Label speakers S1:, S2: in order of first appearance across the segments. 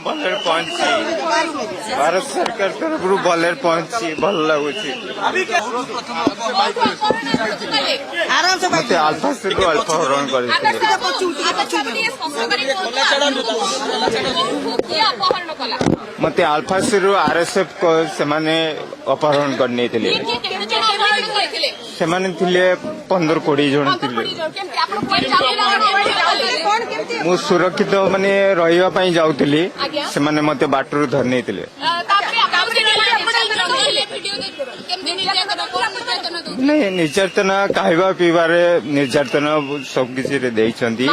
S1: भलर पहुंची भारत सरकार तरफ भलर पहुंची भल लगुच मत आल्फा से अल्फा हरण कर मत आल्फा से आरएसएफ को सेमाने अपहरण करने से 15-20 जन मु सुरक्षित माने रहिबा पई जाउतली से माने मते बाटरू धर नेतिले नहीं निर्यातना खाइबा पीबारे निर्यातना सब किसी रे देइछंती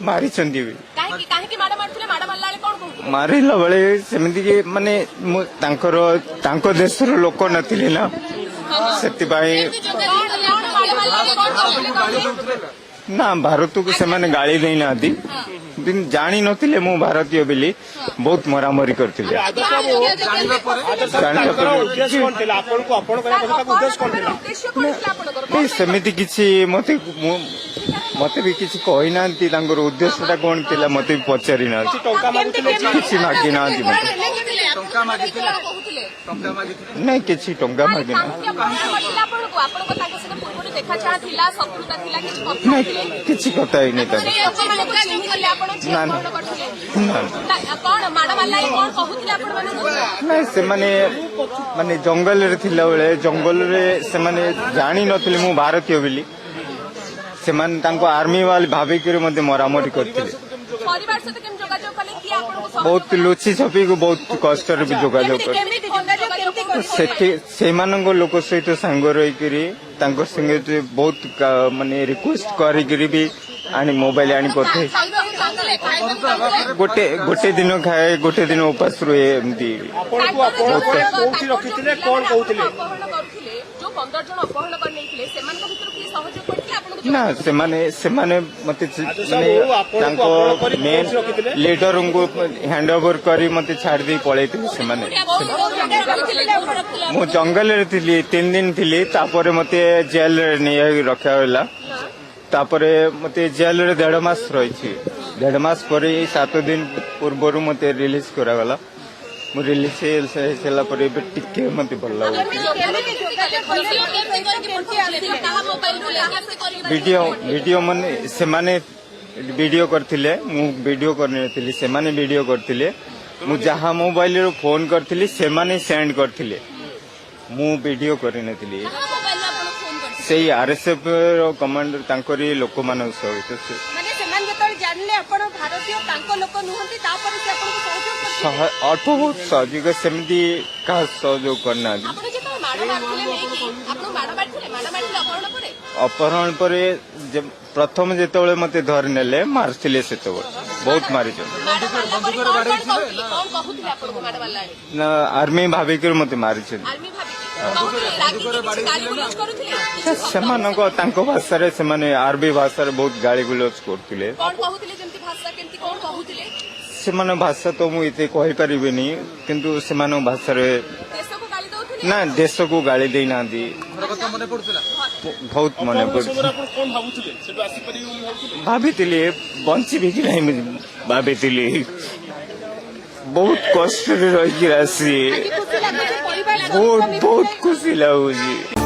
S1: मारी छंती मारिला बेले सेमिति के माने तांको देशर लोक नथिले ना सेति पाई ना भारत को से माने गाली देना आदि जानी नथिले मु भारतीय बेली बहुत मरामरी करथिले सेमिति किछि मते मते भी किछि कहि नांती तांगर उद्देश्यटा कोन थिला मते भी पचारि ना किछि मागी ना मते नहीं किछि टंका मागी ना नहीं किछि कथा ही नहीं ना नहीं से माने जंगल रे थिला बेले जंगल रे से माने जानी नथिले मु भारतीय बेली से माने तांको आर्मी वाले भाभी के मते मरामरी करथिले बहुत लुचि छपी को बहुत कष्ट रे भी जोगाजोग कर से मानंगो लोक सहित सांग रही करी तांको संगे बहुत माने रिक्वेस्ट करी करी भी आनी मोबाइल आनी पथे गोटे दिन खाए गोटे दिन उपास रुए एमती ना से माने मते मेन लीडर को हैंड ओवर करी मते छाड़ दी पळै से माने मु जंगल रे थिली 3 दिन थिली तापरे मते जेल रे नै रखा होला तापरे मते जेल रे 1.5 मास रही 1.5 मास पर 7 दिन पूर्व मते रिलीज करा गला मु रिलीज सेला पर टिके मते भल लागो वीडियो माने से माने वीडियो करथिले मु वीडियो करने थिली से माने वीडियो करथिले मु जहा मोबाइल रो फोन करथिली से माने सेंड करथिले मु वीडियो करने थिली सेही आरएसएफ रो कमांडर तांकरी लोक मान सहित
S2: माने सेमान जतल जानले आपण भारतीय तांको लोक नुहंती तापर से आपण को सहयोग करथिले
S1: अल्प बहुत सहयोग सेमदी का सहयोग करना
S2: आपण जे माडो मारथिले नेकी आपण माडो मारथिले अपहरण परे
S1: अपहरण परे प्रथम जेतबेले मते धर नेले मारथिले सेतबे बहुत मारि छ ना आर्मी भाभी के मते मारि छ तांको भाषा रे से माने आरबी भाषा रे बहुत गाली गुलोच करथिले
S2: कोन कहउथिले जेंति भाषा केंति कोन कहउथिले
S1: से माने भाषा तो मु इते कहि परिबेनी किंतु से माने भाषा रे
S2: देश को गाली दउथिले
S1: ना देश को गाली देई ना दी बहुत मने पड़ुला
S3: कोन भाबुथिले सेटु आसी परि
S1: भाबितिले बंची भी कि नहीं भाबितिले बहुत कष्ट रे रही रासी बहुत खुशी लागुची।